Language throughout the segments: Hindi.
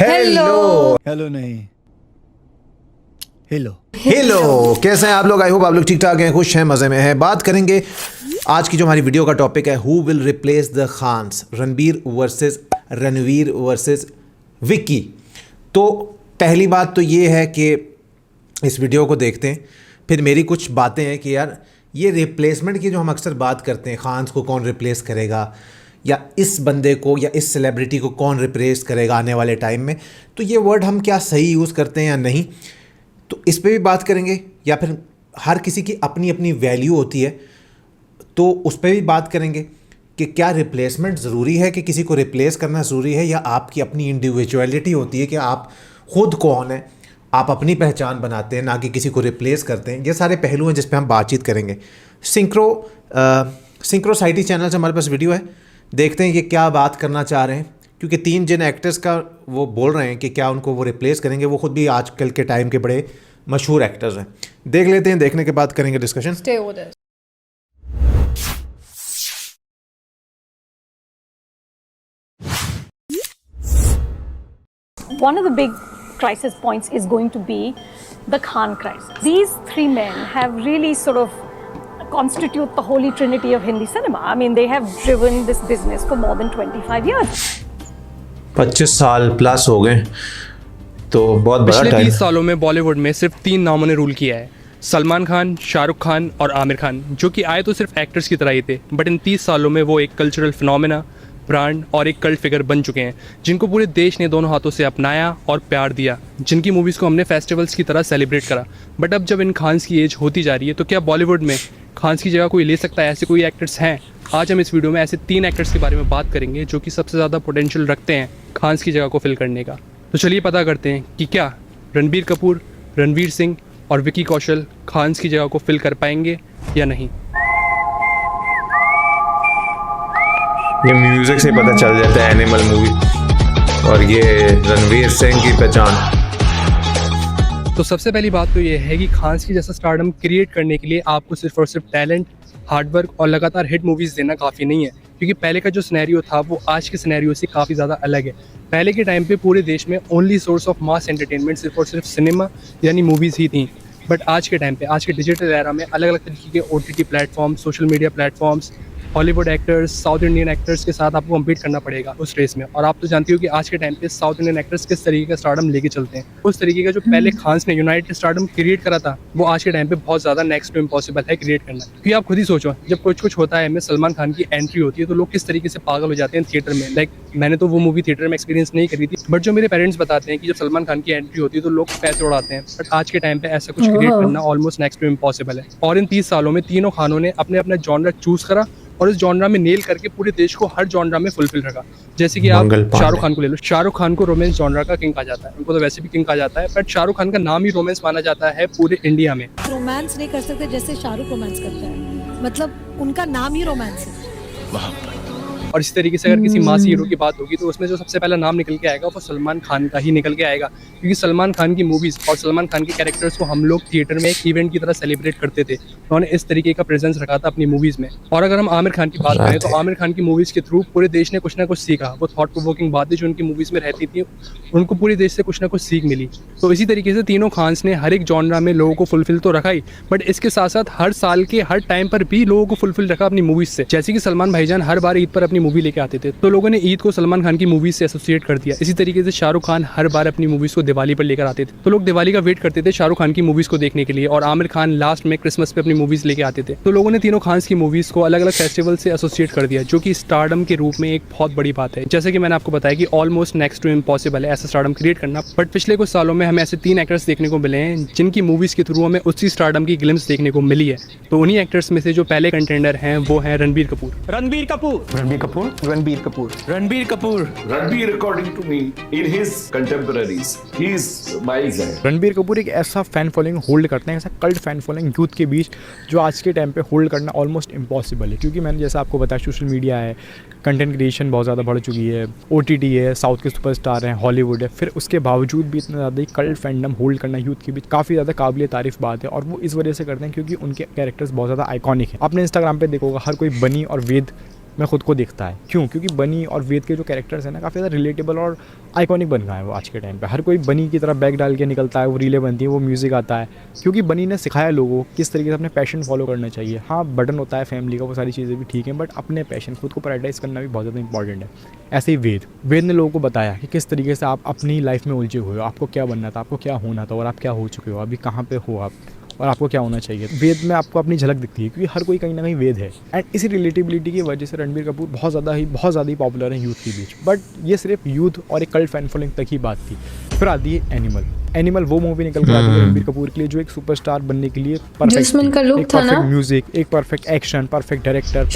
हेलो हेलो नहीं, हेलो। हेलो, कैसे हैं आप लोग? आई होप आप लोग ठीक ठाक हैं, खुश हैं, मज़े में हैं। बात करेंगे आज की जो हमारी वीडियो का टॉपिक है, who will replace the Khans, Ranveer versus Vicky. तो पहली बात तो ये है कि इस वीडियो को देखते हैं, फिर मेरी कुछ बातें हैं कि यार ये रिप्लेसमेंट की जो हम अक्सर बात करते हैं, खान्स को कौन रिप्लेस करेगा या इस बंदे को या इस सेलिब्रिटी को कौन रिप्लेस करेगा आने वाले टाइम में, तो ये वर्ड हम क्या सही यूज़ करते हैं या नहीं, तो इस पे भी बात करेंगे। या फिर हर किसी की अपनी अपनी वैल्यू होती है, तो उस पर भी बात करेंगे कि क्या रिप्लेसमेंट ज़रूरी है, कि किसी को रिप्लेस करना ज़रूरी है, या आपकी अपनी इंडिविजुअलिटी होती है कि आप खुद कौन है, आप अपनी पहचान बनाते हैं, ना कि किसी को रिप्लेस करते हैं। ये सारे पहलू हैं जिस पे हम बातचीत करेंगे। सिंक्रोसाइटी चैनल से हमारे पास वीडियो है, देखते हैं कि क्या बात करना चाह रहे हैं, क्योंकि तीन जिन एक्टर्स का वो बोल रहे हैं कि क्या उनको वो रिप्लेस करेंगे, वो खुद भी आजकल के टाइम के बड़े मशहूर एक्टर्स हैं। देख लेते हैं, देखने के बाद करेंगे discussion. Stay with us. One of the big crisis points is going to be the Khan crisis. These three men have really sort of constitute the holy trinity of Hindi cinema. I mean, they have driven this business for more than 25 years. 25 साल प्लस हो गए, तो बहुत बड़ा पिछले टाइम। 30 सालों में बॉलीवुड में सिर्फ 3 नामों ने रूल किया है, सलमान खान, शाहरुख खान और आमिर खान, जो कि आए तो सिर्फ एक्टर्स की तरह ही थे, बट इन 30 सालों में वो एक कल्चरल फिनोमेना, ब्रांड और एक कल्ट फिगर बन चुके हैं, जिनको पूरे देश ने दोनों हाथों से अपनाया और प्यार दिया, जिनकी मूवीज़ को हमने फेस्टिवल्स की तरह सेलिब्रेट करा। बट अब जब इन खान्स की एज होती जा रही है, तो क्या बॉलीवुड में खान्स की जगह कोई ले सकता है? ऐसे कोई एक्टर्स हैं? आज हम इस वीडियो में ऐसे 3 एक्टर्स के बारे में बात करेंगे जो कि सबसे ज़्यादा पोटेंशियल रखते हैं खान्स की जगह को फिल करने का। तो चलिए पता करते हैं कि क्या रणबीर कपूर, रणवीर सिंह और विकी कौशल खान्स की जगह को फिल कर पाएंगे या नहीं। ये म्यूजिक से पता चल जाता है, एनिमल मूवी, और ये रणवीर सिंह की पहचान। तो सबसे पहली बात तो ये है कि खान्स की जैसा स्टारडम क्रिएट करने के लिए आपको सिर्फ और सिर्फ टैलेंट, हार्डवर्क और लगातार हिट मूवीज़ देना काफ़ी नहीं है, क्योंकि पहले का जो सिनेरियो था वो आज के सिनेरियो से काफ़ी ज़्यादा अलग है। पहले के टाइम पे पूरे देश में only source of mass entertainment सिर्फ और सिर्फ सिनेमा यानी मूवीज़ ही थी, बट आज के टाइम पे, आज के डिजिटल एरा में अलग अलग तरीके के OTT platform, social media platforms, Hollywood actors, south Indian actors के साथ आपको कम्पीट करना पड़ेगा उस रेस में। और आप तो जानती हो कि आज के टाइम पे साउथ इंडियन एक्टर्स किस तरीके का स्टारडम लेके चलते हैं। उस तरीके का जो पहले खान्स ने यूनाइटेड स्टारडम क्रिएट करा था, वो आज के टाइम पे बहुत ज़्यादा नेक्स्ट टू इम्पॉसिबल है क्रिएट करना। क्योंकि आप खुद ही सोचो, जब कुछ होता है, में सलमान खान की एंट्री होती है, तो लोग किस तरीके से पागल हो जाते हैं थिएटर में। लाइक मैंने तो वो मूवी थिएटर में एक्सपीरियंस नहीं करी थी, बट जो मेरे पेरेंट्स बताते हैं कि जब सलमान खान की एंट्री होती है तो लोग पैसे उड़ाते हैं। बट आज के टाइम पे ऐसा कुछ क्रिएट करना ऑलमोस्ट नेक्स्ट टू इम्पॉसिबल है। और इन 30 सालों में तीनों खानों ने अपने अपना जॉनरा चूज करा और इस जॉनरा में नेल करके पूरे देश को हर जॉनरा में फुलफिल रखा। जैसे कि आप शाहरुख खान को ले लो, शाहरुख खान को रोमांस जॉनरा का किंग कहा जाता है, उनको तो वैसे भी किंग कहा जाता है, बट शाहरुख खान का नाम ही रोमांस माना जाता है पूरे इंडिया में। रोमांस नहीं कर सकते जैसे शाहरुख रोमांस करता है, मतलब उनका नाम ही रोमांस है। और इसी तरीके से अगर किसी मास हीरो की बात होगी तो उसमें जो सबसे पहला नाम निकल के आएगा वो सलमान खान का ही निकल के आएगा, क्योंकि सलमान खान की मूवीज़ और सलमान खान के कैरेक्टर्स को हम लोग थिएटर में एक इवेंट की तरह सेलिब्रेट करते थे। उन्होंने इस तरीके का प्रेजेंस रखा था अपनी मूवीज़ में। और अगर हम आमिर खान की बात करें तो आमिर खान की मूवीज़ के थ्रू पूरे देश ने कुछ ना कुछ सीखा। वो थॉट प्रोवोकिंग बातें जो उनकी मूवीज़ में रहती थी, उनको पूरे देश से कुछ ना कुछ सीख मिली। तो इसी तरीके से तीनों खान्स ने हर एक जॉनरा में लोगों को फुलफिल तो रखा ही, बट इसके साथ साथ हर साल के हर टाइम पर भी लोगों को फुलफिल रखा अपनी मूवीज़ से। जैसे कि सलमान भाईजान हर बार ईद पर अपनी मूवी लेके आते थे, तो लोगों ने ईद को सलमान खान की मूवीज से एसोसिएट कर दिया। इसी तरीके से शाहरुख खान हर बार अपनी मूवीज को दिवाली पर लेकर आते थे, तो लोग दिवाली का वेट करते थे शाहरुख खान की मूवीज को देखने के लिए। और आमिर खान लास्ट में क्रिसमस पे अपनी मूवीज लेके आते थे, तो लोगों ने तीनों खान्स की मूवीज को अलग अलग फेस्टिवल से एसोसिएट कर दिया, जो कि स्टारडम के रूप में एक बहुत बड़ी बात है। जैसे कि मैंने आपको बताया कि ऑलमोस्ट नेक्स्ट टू इम्पॉसिबल है ऐसा स्टारडम क्रिएट करना, बट पिछले कुछ सालों में हमें ऐसे 3 एक्टर्स देखने को मिले हैं जिनकी मूवीज के थ्रू हमें उसी स्टारडम की ग्लिम्स देखने को मिली है। तो उन्हीं एक्टर्स में से जो पहले कंटेंडर हैं वो हैं Ranbir Kapoor. Ranbir Kapoor. Ranbir, according to me, in his contemporaries, he is miles ahead. Ranbir Kapoor एक ऐसा फैन फॉलोइंग होल्ड करते हैं, ऐसा कल्ट फैन फॉलोइंग यूथ के बीच, जो आज के टाइम पे होल्ड करना ऑलमोस्ट इम्पॉसिबल है। क्योंकि मैंने जैसा आपको बताया, सोशल मीडिया है, कंटेंट क्रिएशन बहुत ज़्यादा बढ़ चुकी है, OTT है, साउथ के सुपरस्टार हैं, हॉलीवुड है, फिर उसके बावजूद भी इतना ज़्यादा कल्ट फैंडम होल्ड करना यूथ के बीच काफ़ी ज़्यादा काबिल तारीफ बात है। और वो इस वजह से करते हैं क्योंकि उनके कैरेक्टर्स बहुत ज़्यादा आइकॉनिक हैं। आपने इंस्टाग्राम पे देखोगा हर कोई बनी और वेद में ख़ुद को दिखता है। क्यों? क्योंकि बनी और वेद के जो कैरेक्टर्स हैं ना काफ़ी ज़्यादा रिलेटेबल और आइकॉनिक बन गए हैं वो आज के टाइम पे। हर कोई बनी की तरह बैग डाल के निकलता है, वो रीलें बनती हैं, वो म्यूज़िक आता है, क्योंकि बनी ने सिखाया लोगों को किस तरीके से अपने पैशन फॉलो करना चाहिए। हाँ, बर्डन होता है फैमिली का, वो सारी चीज़ें भी ठीक हैं, बट अपने पैशन खुद को प्रायोरिटाइज़ करना भी बहुत ज़्यादा इंपॉर्टेंट है। ऐसे ही वेद ने लोगों को बताया कि किस तरीके से आप अपनी लाइफ में उलझे हुए हो, आपको क्या बनना था, आपको क्या होना था और आप क्या हो चुके हो, अभी कहाँ पे हो आप और आपको क्या होना चाहिए। वेद में आपको अपनी झलक दिखती है, क्योंकि हर कोई कहीं ना कहीं वेद है। एंड इसी रिलेटिबिलिटी की वजह से रणबीर कपूर बहुत ज़्यादा ही पॉपुलर है यूथ के बीच। बट ये सिर्फ यूथ और एक कल्ट फैन फॉलोइंग तक ही बात थी। फिर आती है एनिमल वो मूवी निकल कर आती है रणबीर कपूर के लिए जो एक सुपरस्टार बनने के लिए जिसमें का लुक था ना, म्यूजिक, एक परफेक्ट एक्शन, परफेक्ट डायरेक्टर,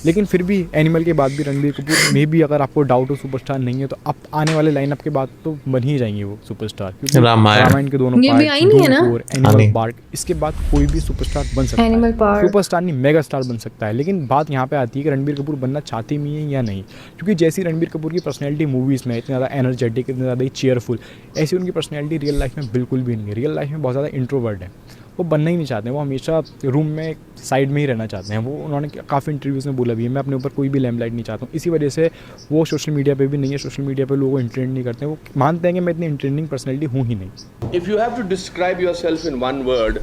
लेकिन फिर भी एनिमल के बाद भी रणबीर कपूर में भी अगर आपको डाउट हो सुपरस्टार नहीं है, तो अब आने वाले लाइनअप के बाद तो बन ही जाएंगे वो सुपरस्टार, क्योंकि रामायण के दोनों एनिमल पार्ट, इसके बाद कोई भी सुपरस्टार बन सकता है। सुपरस्टार नहीं, मेगा स्टार बन सकता है। लेकिन बात यहाँ पे आती है कि रणबीर कपूर बनना चाहते भी हैं या नहीं, क्योंकि जैसी रणबीर कपूर की पर्सनैलिटी मूवीज़ में इतनी ज़्यादा एनर्जेटिक, इतनी ज़्यादा ही चेयरफुल, ऐसी उनकी पर्सनैलिटी रियल लाइफ में बिल्कुल भी नहीं है। रियल लाइफ में बहुत ज़्यादा इंट्रोवर्ट है, वो बनना ही नहीं चाहते हैं, वो हमेशा रूम में साइड में ही रहना चाहते हैं। वो उन्होंने काफ़ी इंटरव्यूज़ में बोला भी है, मैं अपने ऊपर कोई भी लैम्पलाइट नहीं चाहता हूँ। इसी वजह से वो सोशल मीडिया पे भी नहीं है, सोशल मीडिया पे लोगों को इंटरटेन नहीं करते हैं। वो मानते हैं कि मैं इतनी इंटरटेनिंग पर्सनैलिटी हूँ ही नहीं। If you have to describe yourself in one word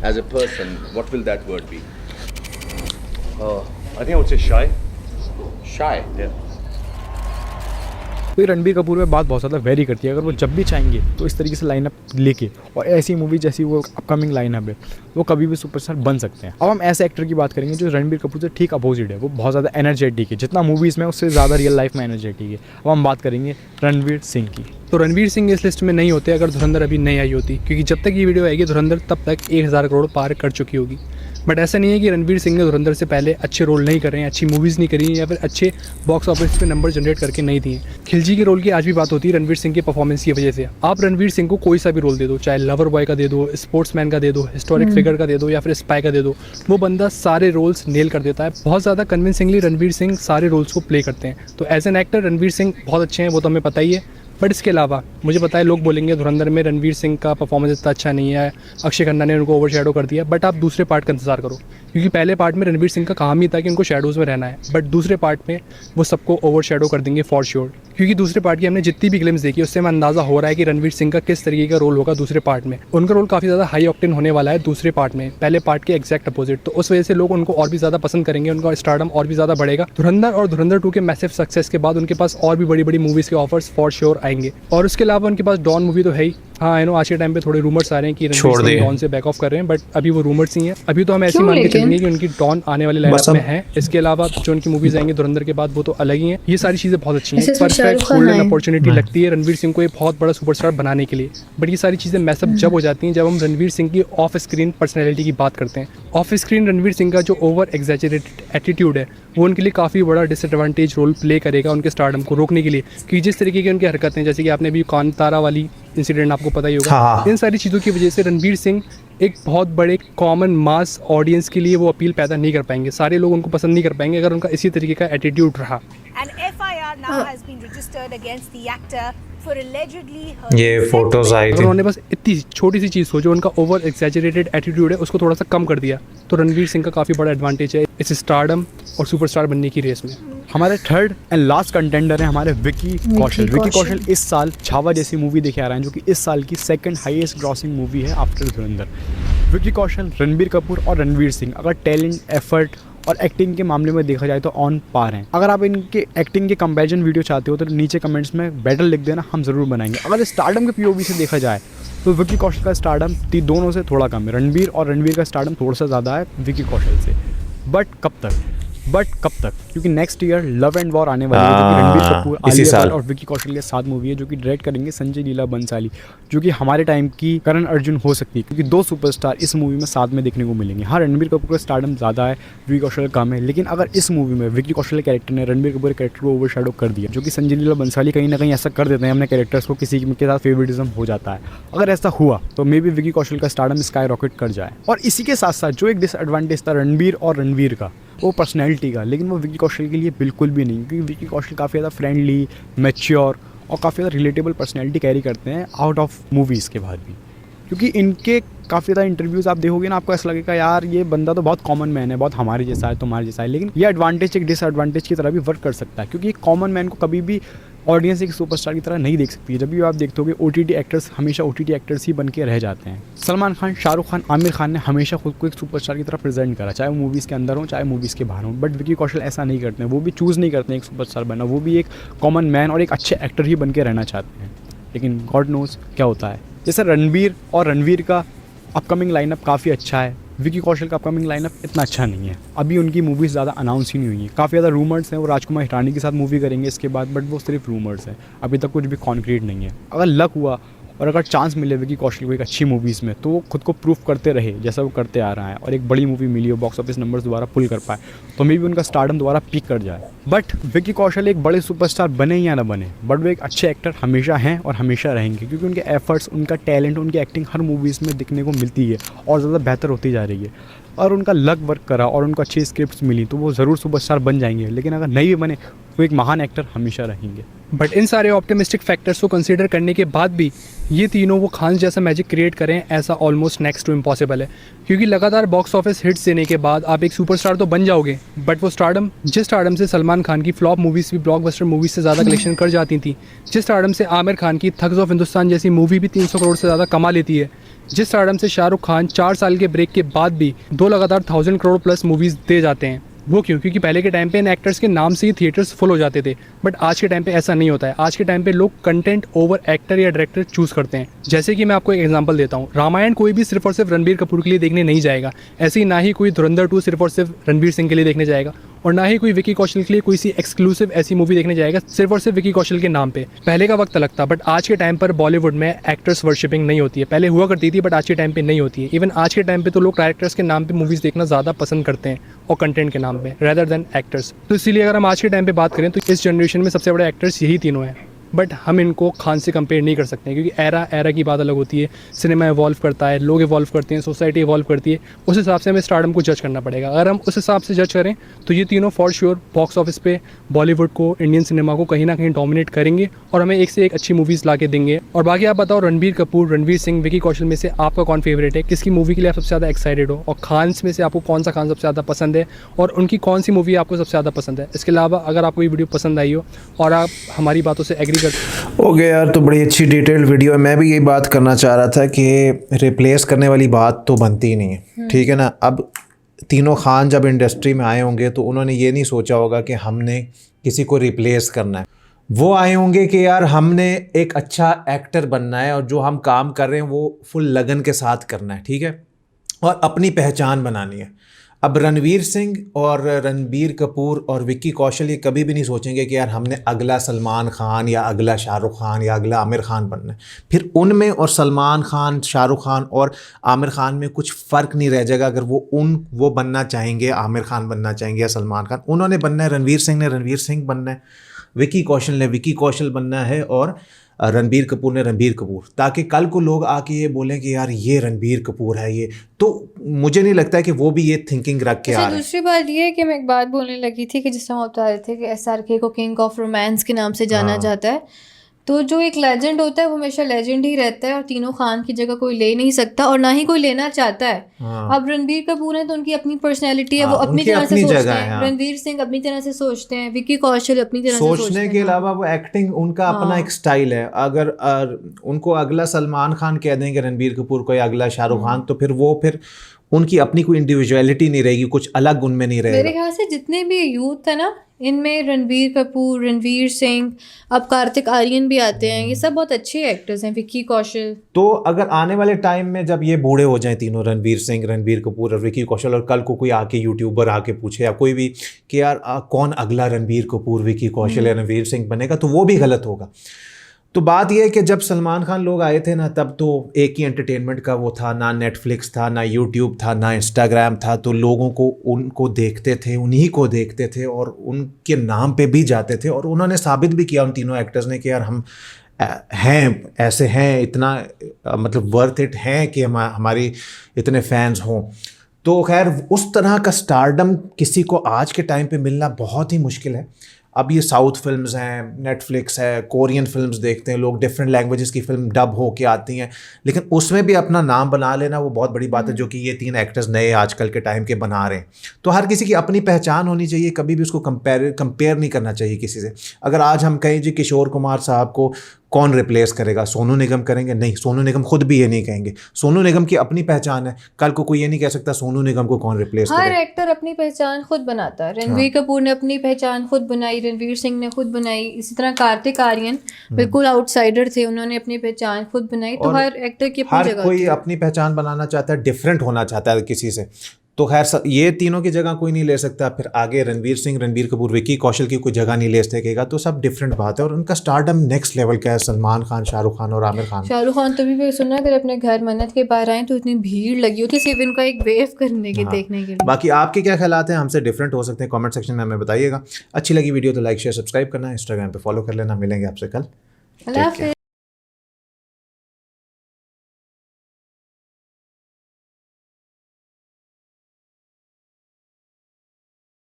as a person, what will that word be? I think I would say shy. Shy. Yeah. तो रणबीर कपूर में बात बहुत ज़्यादा वेरी करती है। अगर वो जब भी चाहेंगे तो इस तरीके से लाइनअप लेके, और ऐसी मूवी जैसी वो अपकमिंग लाइनअप है, वो कभी भी सुपरस्टार बन सकते हैं। अब हम ऐसे एक्टर की बात करेंगे जो रणबीर कपूर से ठीक अपोजिट है। वो बहुत ज़्यादा एनर्जेटिक है, जितना मूवीज़ में उससे ज़्यादा रियल लाइफ में एनर्जेटिक है। अब हम बात करेंगे रणवीर सिंह की। तो रणवीर सिंह इस लिस्ट में नहीं होते अगर धुरंधर अभी नहीं आई होती, क्योंकि जब तक ये वीडियो आएगी धुरंधर तब तक 1000 करोड़ पार कर चुकी होगी। बट ऐसा नहीं है कि रणवीर सिंह ने धुरंधर से पहले अच्छे रोल नहीं कर रहे हैं, अच्छी मूवीज़ नहीं करी हैं, या फिर अच्छे बॉक्स ऑफिस पे नंबर जनरेट करके नहीं दिए। खिलजी के रोल की आज भी बात होती है रणवीर सिंह के परफॉर्मेंस की वजह से। आप रणवीर सिंह को कोई सा भी रोल दे दो, चाहे लवर बॉय का दे दो, स्पोर्ट्समैन का दे दो, हिस्टोरिक फिगर का दे दो, या फिर स्पाई का दे दो, वो बंदा सारे रोल्स नेल कर देता है। बहुत ज़्यादा कन्विंसिंगली रणवीर सिंह सारे रोल्स को प्ले करते हैं। तो as an actor Ranveer Singh बहुत अच्छे हैं, वो तो हमें पता ही है। बट इसके अलावा मुझे पता है लोग बोलेंगे धुरंधर में रणवीर सिंह का परफॉर्मेंस इतना अच्छा नहीं है, अक्षय खन्ना ने उनको ओवरशैडो कर दिया। बट आप दूसरे पार्ट का इंतजार करो, क्योंकि पहले पार्ट में रणवीर सिंह का काम ही था कि उनको शैडोज़ में रहना है, बट दूसरे पार्ट में वो सबको ओवरशैडो कर देंगे फॉर श्योर। क्योंकि दूसरे पार्ट की हमने जितनी भी ग्लिम्स देखी उससे हमें अंदाज़ा हो रहा है कि रणवीर सिंह का किस तरीके का रोल होगा दूसरे पार्ट में। उनका रोल काफ़ी ज़्यादा हाई ऑक्टेन होने वाला है दूसरे पार्ट में, पहले पार्ट के एग्जैक्ट अपोजिट। तो उस वजह से लोग उनको और भी ज़्यादा पसंद करेंगे, उनका स्टारडम और भी ज़्यादा बढ़ेगा। धुरंधर और धुरंधर 2 के मैसिव सक्सेस के बाद उनके पास और भी बड़ी बड़ी मूवीज़ के ऑफर्स फॉर श्योर आएंगे। और उसके अलावा उनके पास डॉन मूवी तो है ही। हाँ, आई नो आज के टाइम पे थोड़े रूमर्स आ रहे हैं कि रणवीर सिंह डॉन से बैक ऑफ कर रहे हैं, बट अभी वो रूमर्स ही हैं। अभी तो हम ऐसे मान के चलेंगे कि उनकी डॉन आने वाले लाइनअप में है। इसके अलावा जो उनकी मूवीज आएंगी धुरंधर के बाद वो तो अलग ही हैं। ये सारी चीज़ें बहुत अच्छी हैं, परफेक्ट गोल्डन अपॉर्चुनिटी लगती है रणवीर सिंह को एक बहुत बड़ा सुपरस्टार बनाने के लिए। बट ये सारी चीज़ें मैसअप जब हो जाती हैं जब हम रणवीर सिंह की ऑफ स्क्रीन पर्सनैलिटी की बात करते हैं। ऑफ स्क्रीन रणवीर सिंह का जो ओवर एग्जैजरेटेड एटीट्यूड है वो उनके लिए काफ़ी बड़ा डिसएडवांटेज रोल प्ले करेगा उनके स्टारडम को रोकने के लिए। क्योंकि जिस तरीके की उनकी हरकतें, जैसे कि आपने अभी कांतारा वाली इंसिडेंट आपको पता ही होगा, हाँ। इन सारी चीज़ों की वजह से रणवीर सिंह एक बहुत बड़े कॉमन मास ऑडियंस के लिए वो अपील पैदा नहीं कर पाएंगे। सारे लोग उनको पसंद नहीं कर पाएंगे अगर उनका इसी तरीके का एटीट्यूड रहा। An FIR now has been registered against the actor for allegedly hurting ये फोटोज आई अगर थी। उन्होंने बस इतनी छोटी सी चीज़ हो जो उनका ओवर एग्जैजरेटेड एटीट्यूड है उसको थोड़ा सा कम कर दिया, तो रणवीर सिंह का काफ़ी बड़ा एडवांटेज है इस स्टारडम और सुपरस्टार बनने की रेस में। हमारे थर्ड एंड लास्ट कंटेंडर है हमारे विकी कौशल। विकी कौशल इस साल छावा जैसी मूवी देखे आ रहे हैं, जो कि इस साल की सेकंड हाईएस्ट ग्रॉसिंग मूवी है आफ्टर धुरंधर। विकी कौशल, रणबीर कपूर और रणवीर सिंह अगर टैलेंट, एफर्ट और एक्टिंग के मामले में देखा जाए तो ऑन पार हैं। अगर आप इनके एक्टिंग के कंपैरिजन वीडियो चाहते हो तो नीचे कमेंट्स में बैटल लिख देना, हम ज़रूर बनाएंगे। अगर स्टारडम के पीओवी से देखा जाए तो विकी कौशल का स्टारडम दोनों से थोड़ा कम है। रणबीर और रणवीर का स्टारडम थोड़ा सा ज़्यादा है विकी कौशल से। बट कब तक? क्योंकि next year love and war आने वाली है, जो कि रणबीर कपूर, आलिया भट्ट और विकी कौशल के साथ मूवी है, जो कि डायरेक्ट करेंगे संजय लीला बंसाली, जो कि हमारे टाइम की करण अर्जुन हो सकती है, क्योंकि 2 सुपरस्टार इस मूवी में साथ में देखने को मिलेंगे। हाँ, रणबीर कपूर का स्टारडम ज़्यादा है, विकी कौशल कम है, लेकिन अगर इस मूवी में विकी कौशल के कैरेक्टर ने रणबीर कपूर के कैरेक्टर को ओवरशैडो कर दिया, जो कि संजय लीला बंसाली कहीं ना कहीं ऐसा कर देते हैं अपने कैरेक्टर्स को, किसी के साथ फेवरेटिज्म हो जाता है। अगर ऐसा हुआ तो मे बी विकी कौशल का स्टारडम स्काई रॉकेट कर जाए। और इसी के साथ साथ जो एक डिसएडवांटेज था रणबीर और रणवीर का, वो पर्सनैलिटी का, लेकिन वो विकी कौशल के लिए बिल्कुल भी नहीं, क्योंकि विकी कौशल काफ़ी ज़्यादा फ्रेंडली, मैच्योर और काफ़ी ज़्यादा रिलेटेबल पर्सनैलिटी कैरी करते हैं आउट ऑफ मूवीज़ के बाद भी। क्योंकि इनके काफ़ी ज़्यादा इंटरव्यूज़ आप देखोगे ना, आपको ऐसा लगेगा यार ये बंदा तो बहुत कॉमन मैन है, बहुत हमारे जैसा है, तुम्हारे जैसा है। लेकिन ये एडवांटेज एक डिसएडवांटेज की तरह भी वर्क कर सकता है, क्योंकि एक कॉमन मैन को कभी भी ऑडियंस एक सुपरस्टार की तरह नहीं देख सकती है। जब भी आप देखोगे OTT एक्टर्स हमेशा OTT एक्टर्स ही बन के रह जाते हैं। सलमान खान, शाहरुख खान, आमिर खान ने हमेशा खुद को एक सुपरस्टार की तरह प्रेजेंट करा, चाहे वो मूवीज़ के अंदर हो चाहे मूवीज़ के बाहर हो। बट विकी कौशल ऐसा नहीं करते हैं, वो भी चूज़ नहीं करते हैं एक सुपरस्टार बनना, वो भी एक कॉमन मैन और एक अच्छे एक्टर ही बन के रहना चाहते हैं। लेकिन गॉड नोज़ क्या होता है। जैसे रणवीर का अपकमिंग लाइनअप काफ़ी अच्छा है, विकी कौशल का अपकमिंग लाइनअप इतना अच्छा नहीं है। अभी उनकी मूवीज़ ज़्यादा अनाउंस ही नहीं हुई हैं, काफ़ी ज़्यादा रूमर्स हैं, वो राजकुमार हिरानी के साथ मूवी करेंगे इसके बाद, बट वो सिर्फ रूमर्स हैं, अभी तक कुछ भी कॉन्क्रीट नहीं है। अगर लक हुआ और अगर चांस मिले विकी कौशल को एक अच्छी मूवीज़ में, तो वो खुद को प्रूफ करते रहे जैसा वो करते आ रहा है, और एक बड़ी मूवी मिली हो, बॉक्स ऑफिस नंबर्स दोबारा पुल कर पाए, तो मे भी उनका स्टारडम दोबारा पीक कर जाए। बट विकी कौशल एक बड़े सुपरस्टार बने या ना बने, बट वो एक अच्छे एक्टर हमेशा हैं और हमेशा रहेंगे, क्योंकि उनके एफर्ट्स, उनका टैलेंट, उनकी एक्टिंग हर मूवीज़ में दिखने को मिलती है और ज़्यादा बेहतर होती जा रही है। और उनका लक वर्क करा और उनको अच्छी स्क्रिप्ट्स मिली तो वो ज़रूर सुपरस्टार बन जाएंगे। लेकिन अगर नहीं भी बने, वो एक महान एक्टर हमेशा रहेंगे। बट इन सारे ऑप्टिमिस्टिक फैक्टर्स को कंसीडर करने के बाद भी ये तीनों वो खान जैसा मैजिक क्रिएट करें, ऐसा ऑलमोस्ट नेक्स्ट टू इम्पॉसिबल है। क्योंकि लगातार बॉक्स ऑफिस हिट्स देने के बाद आप एक सुपरस्टार तो बन जाओगे, बट वो स्टारडम, जिस स्टारडम से सलमान खान की फ्लॉप मूवीज़ भी ब्लॉकबस्टर मूवीज से ज़्यादा कलेक्शन कर जाती थी, जिस स्टारडम से आमिर खान की थग्स ऑफ हिंदुस्तान जैसी मूवी भी 300 करोड़ से ज़्यादा कमा लेती है, जिस स्टारडम से शाहरुख खान 4 साल के ब्रेक के बाद भी 2 लगातार 1000 करोड़ प्लस मूवीज़ दे जाते हैं, वो क्यों? क्योंकि पहले के टाइम पे इन एक्टर्स के नाम से ही थिएटर्स फुल हो जाते थे। बट आज के टाइम पे ऐसा नहीं होता है। आज के टाइम पे लोग कंटेंट ओवर एक्टर या डायरेक्टर चूज़ करते हैं। जैसे कि मैं आपको एक एग्जांपल देता हूँ, रामायण कोई भी सिर्फ और सिर्फ रणबीर कपूर के लिए देखने नहीं जाएगा, ऐसे ही ना ही कोई धुरंधर 2 सिर्फ और सिर्फ रणबीर सिंह के लिए देखने जाएगा, और ना ही कोई विकी कौशल के लिए कोई सी एक्सक्लूसिव ऐसी मूवी देखने जाएगा सिर्फ और सिर्फ विकी कौशल के नाम पे। पहले का वक्त अलग था, बट आज के टाइम पर बॉलीवुड में एक्टर्स वर्शिपिंग नहीं होती है। पहले हुआ करती थी, बट आज के टाइम पे नहीं होती है। इवन आज के टाइम पे तो लोग डायरेक्टर्स के नाम पे मूवीज़ देखना ज़्यादा पसंद करते हैं और कंटेंट के नाम पे, रेदर देन एक्टर्स। तो इसीलिए अगर हम आज के टाइम पे बात करें तो इस जनरेशन में सबसे बड़े एक्टर्स यही तीनों हैं। बट हम इनको खान से कंपेयर नहीं कर सकते, क्योंकि एरा की बात अलग होती है। सिनेमा इवॉल्व करता है, लोग इवॉल्व करते हैं, सोसाइटी इवॉल्व करती है, उस हिसाब से हमें स्टारडम को जज करना पड़ेगा। अगर हम उस हिसाब से जज करें तो ये तीनों फॉर श्योर बॉक्स ऑफिस पे बॉलीवुड को, इंडियन सिनेमा को कहीं ना कहीं डोमिनेट करेंगे और हमें एक से एक अच्छी मूवीज़ ला के देंगे। और बाकी आप बताओ, रणबीर कपूर, रणवीर सिंह, विकी कौशल में से आपका कौन फेवरेट है? किसकी मूवी के लिए आप सबसे ज़्यादा एक्साइटेड हो? और खान में से आपको कौन सा खान सबसे ज़्यादा पसंद है और उनकी कौन सी मूवी आपको सबसे ज़्यादा पसंद है? इसके अलावा अगर आपको ये वीडियो पसंद आई हो और आप हमारी बातों से एग्री करते ओके यार, तो बड़ी अच्छी डिटेल्ड वीडियो है। मैं भी यही बात करना चाह रहा था कि रिप्लेस करने वाली बात तो बनती ही नहीं है, ठीक है ना। अब तीनों खान जब इंडस्ट्री में आए होंगे तो उन्होंने ये नहीं सोचा होगा कि हमने किसी को रिप्लेस करना है। वो आए होंगे कि यार हमने एक अच्छा एक्टर बनना है और जो हम काम कर रहे हैं वो फुल लगन के साथ करना है, ठीक है, और अपनी पहचान बनानी है। अब रणवीर सिंह और रणबीर कपूर और विक्की कौशल ये कभी भी नहीं सोचेंगे कि यार हमने अगला सलमान खान या अगला शाहरुख खान या अगला आमिर खान बनना है। फिर उनमें और सलमान खान, शाहरुख खान और आमिर खान में कुछ फ़र्क नहीं रह जाएगा। अगर वो बनना चाहेंगे, आमिर खान बनना चाहेंगे या सलमान खान, उन्होंने बनना है। रणवीर सिंह ने रणवीर सिंह बनना है, विक्की कौशल ने विक्की कौशल बनना है और रणबीर कपूर ने रणबीर कपूर, ताकि कल को लोग आके ये बोलें कि यार ये रणबीर कपूर है ये। तो मुझे नहीं लगता है कि वो भी ये थिंकिंग रख के आ रहे हैं। दूसरी बात ये है कि मैं एक बात बोलने लगी थी कि जिस तरह आप बता रहे थे कि SRK को किंग ऑफ रोमांस के नाम से जाना जाता है, तो जो एक लेजेंड होता है वो हमेशा लेजेंड ही रहता है और तीनों खान की जगह कोई ले नहीं सकता और ना ही कोई लेना चाहता है। अब रणबीर कपूर है तो उनकी अपनी पर्सनैलिटी है, वो अपनी तरह से सोचते हैं। रणवीर सिंह अपनी तरह से सोचते हैं, विक्की कौशल अपनी तरह से सोचते हैं। के अलावा वो एक्टिंग, उनका अपना एक स्टाइल है। अगर उनको अगला सलमान खान कह देंगे रणबीर कपूर को या अगला शाहरुख खान, तो फिर उनकी अपनी कोई इंडिविजुअलिटी नहीं रहेगी, कुछ अलग उनमें नहीं रहेगा। मेरे ख्याल से जितने भी यूथ है ना, इनमें रणबीर कपूर, रणवीर सिंह, अब कार्तिक आर्यन भी आते हैं, ये सब बहुत अच्छे एक्टर्स हैं, विक्की कौशल। तो अगर आने वाले टाइम में जब ये बूढ़े हो जाएं तीनों, रणवीर सिंह, रणबीर कपूर और विक्की कौशल, और कल को कोई आके यूट्यूबर आके पूछे या कोई भी कि यार कौन अगला रणबीर कपूर, विक्की कौशल या रणवीर सिंह बनेगा, तो वो भी गलत होगा। तो बात यह है कि जब सलमान खान लोग आए थे ना, तब तो एक ही एंटरटेनमेंट का वो था, ना नेटफ्लिक्स था, ना यूट्यूब था, ना इंस्टाग्राम था। तो लोगों को उनको देखते थे, उन्हीं को देखते थे और उनके नाम पे भी जाते थे। और उन्होंने साबित भी किया उन तीनों एक्टर्स ने कि यार हम हैं, ऐसे हैं, इतना मतलब वर्थ इट हैं कि हमारी इतने फैंस हों। तो खैर उस तरह का स्टारडम किसी को आज के टाइम पे मिलना बहुत ही मुश्किल है। अब ये साउथ फिल्म्स हैं, नेटफ्लिक्स है, कोरियन फिल्म्स देखते हैं लोग, डिफरेंट लैंग्वेजेस की फिल्म डब हो के आती हैं, लेकिन उसमें भी अपना नाम बना लेना वो बहुत बड़ी बात है, जो कि ये 3 एक्टर्स नए आजकल के टाइम के बना रहे हैं। तो हर किसी की अपनी पहचान होनी चाहिए, कभी भी उसको कंपेयर नहीं करना चाहिए किसी से। अगर आज हम कहें जी किशोर कुमार साहब को कौन रिप्लेस करेगा, सोनू निगम करेंगे? नहीं, सोनू निगम खुद भी ये नहीं कहेंगे। सोनू निगम की अपनी पहचान है, कल को कोई ये नहीं कह सकता सोनू निगम को कौन रिप्लेस हर करेगा। एक्टर अपनी पहचान खुद बनाता है। रणवीर कपूर ने अपनी पहचान खुद बनाई, रणवीर सिंह ने खुद बनाई, इसी तरह कार्तिक आर्यन बिल्कुल आउटसाइडर थे, उन्होंने अपनी पहचान खुद बनाई। तो और हर एक्टर की अपनी हर जगह कोई होती है। अपनी पहचान बनाना चाहता है, डिफरेंट होना चाहता है किसी से। तो खैर ये तीनों की जगह कोई नहीं ले सकता। फिर आगे रणवीर सिंह, रणबीर कपूर, विकी कौशल की कोई जगह नहीं ले सकेगा। तो सब डिफरेंट बात है और उनका स्टारडम नेक्स्ट लेवल का है। सलमान खान, शाहरुख खान और आमिर खान। शाहरुख खान तो भी सुना अगर अपने घर मन्नत के बाहर आए तो इतनी भीड़ लगी होती सिर्फ इनका एक वेव करने की, देखने के लिए। बाकी आपके क्या ख्यालात हैं, हमसे डिफरेंट हो सकते हैं, कमेंट सेक्शन में हमें बताइएगा। अच्छी लगी वीडियो तो लाइक शेयर सब्सक्राइब करना, इंस्टाग्राम पे फॉलो कर लेना। मिलेंगे आपसे कल। अल्लाह हाफिज़।